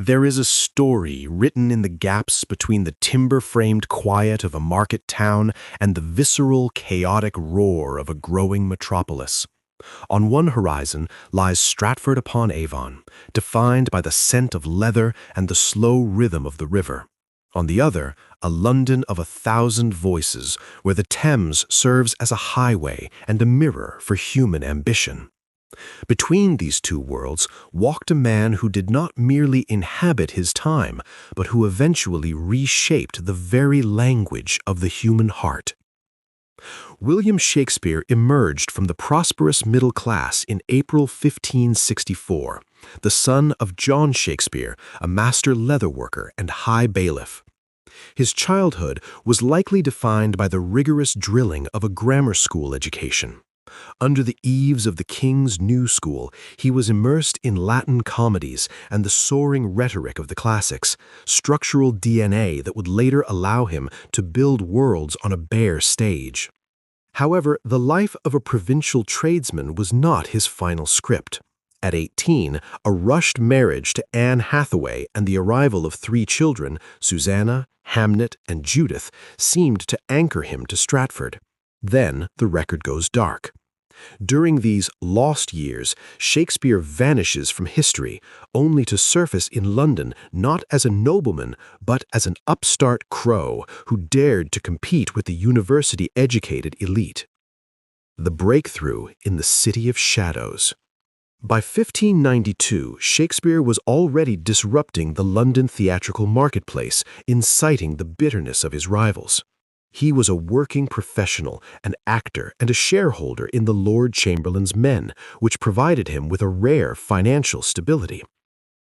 There is a story written in the gaps between the timber-framed quiet of a market town and the visceral, chaotic roar of a growing metropolis. On one horizon lies Stratford-upon-Avon, defined by the scent of leather and the slow rhythm of the river. On the other, a London of 1,000 voices, where the Thames serves as a highway and a mirror for human ambition. Between these two worlds walked a man who did not merely inhabit his time, but who eventually reshaped the very language of the human heart. William Shakespeare emerged from the prosperous middle class in April 1564, the son of John Shakespeare, a master leatherworker and high bailiff. His childhood was likely defined by the rigorous drilling of a grammar school education. Under the eaves of the King's New School, he was immersed in Latin comedies and the soaring rhetoric of the classics, structural DNA that would later allow him to build worlds on a bare stage. However, the life of a provincial tradesman was not his final script. At 18, a rushed marriage to Anne Hathaway and the arrival of 3 children, Susanna, Hamnet, and Judith, seemed to anchor him to Stratford. Then the record goes dark. During these lost years, Shakespeare vanishes from history, only to surface in London not as a nobleman, but as an upstart crow who dared to compete with the university-educated elite. The breakthrough in the City of Shadows. By 1592, Shakespeare was already disrupting the London theatrical marketplace, inciting the bitterness of his rivals. He was a working professional, an actor, and a shareholder in the Lord Chamberlain's Men, which provided him with a rare financial stability.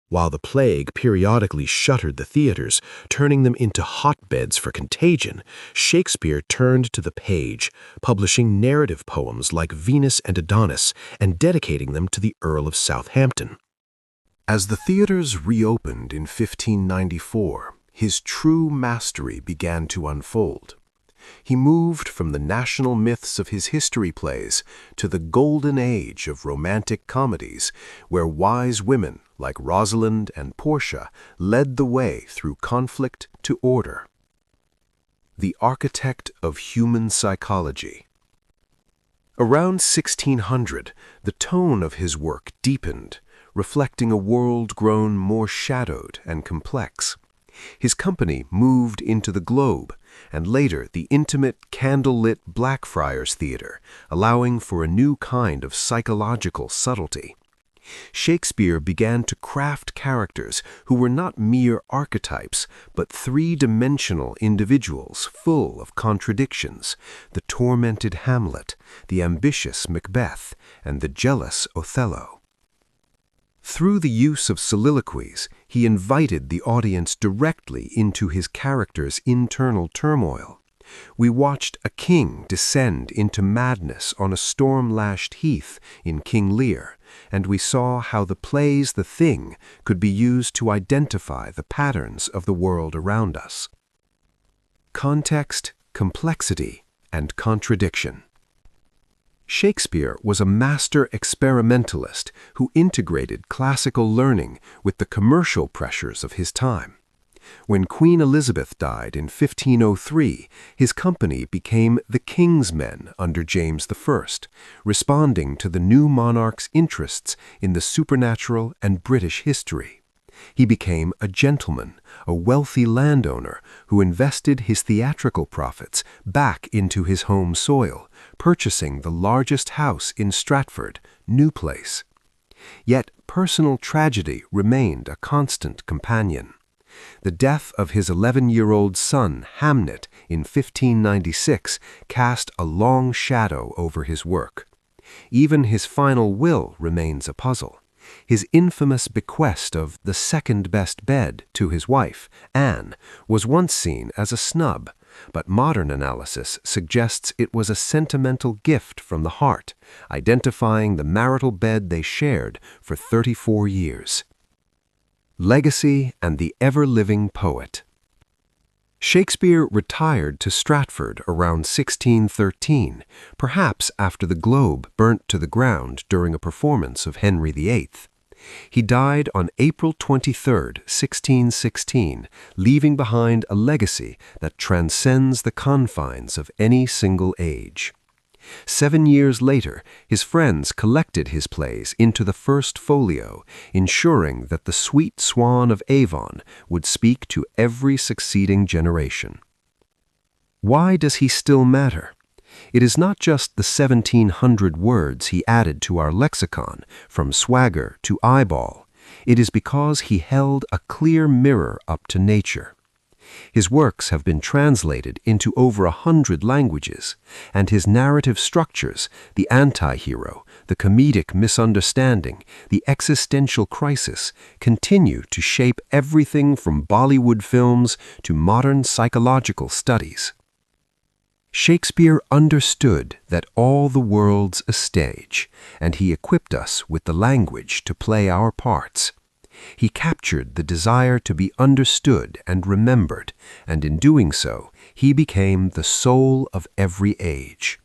While the plague periodically shuttered the theaters, turning them into hotbeds for contagion, Shakespeare turned to the page, publishing narrative poems like Venus and Adonis and dedicating them to the Earl of Southampton. As the theaters reopened in 1594, his true mastery began to unfold. He moved from the national myths of his history plays to the golden age of romantic comedies, where wise women like Rosalind and Portia led the way through conflict to order. The architect of human psychology. Around 1600, the tone of his work deepened, reflecting a world grown more shadowed and complex. His company moved into the Globe, and later the intimate, candle-lit Blackfriars Theatre, allowing for a new kind of psychological subtlety. Shakespeare began to craft characters who were not mere archetypes, but three-dimensional individuals full of contradictions: the tormented Hamlet, the ambitious Macbeth, and the jealous Othello. Through the use of soliloquies, he invited the audience directly into his character's internal turmoil. We watched a king descend into madness on a storm-lashed heath in King Lear, and we saw how the play's The Thing could be used to identify the patterns of the world around us. Context, complexity, and contradiction. Shakespeare was a master experimentalist who integrated classical learning with the commercial pressures of his time. When Queen Elizabeth died in 1503, his company became the King's Men under James I, responding to the new monarch's interests in the supernatural and British history. He became a gentleman, a wealthy landowner who invested his theatrical profits back into his home soil, purchasing the largest house in Stratford, New Place. Yet personal tragedy remained a constant companion. The death of his 11-year-old son, Hamnet, in 1596 cast a long shadow over his work. Even his final will remains a puzzle. His infamous bequest of the second-best bed to his wife, Anne, was once seen as a snub, but modern analysis suggests it was a sentimental gift from the heart, identifying the marital bed they shared for 34 years. Legacy and the ever-living poet. Shakespeare retired to Stratford around 1613, perhaps after the Globe burnt to the ground during a performance of Henry VIII. He died on April 23, 1616, leaving behind a legacy that transcends the confines of any single age. 7 years later, his friends collected his plays into the first folio, ensuring that the sweet swan of Avon would speak to every succeeding generation. Why does he still matter? It is not just the 1,700 words he added to our lexicon, from swagger to eyeball. It is because he held a clear mirror up to nature. His works have been translated into over 100 languages, and his narrative structures, the anti-hero, the comedic misunderstanding, the existential crisis, continue to shape everything from Bollywood films to modern psychological studies. Shakespeare understood that all the world's a stage, and he equipped us with the language to play our parts. He captured the desire to be understood and remembered, and in doing so, he became the soul of every age.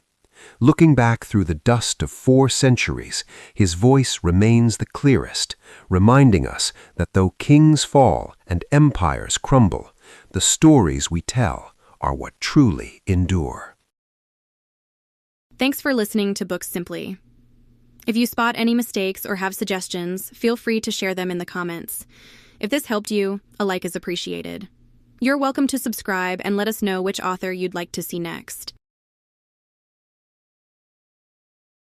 Looking back through the dust of 4 centuries, his voice remains the clearest, reminding us that though kings fall and empires crumble, the stories we tell are what truly endure. Thanks for listening to Books Simply. If you spot any mistakes or have suggestions, feel free to share them in the comments. If this helped you, a like is appreciated. You're welcome to subscribe and let us know which author you'd like to see next.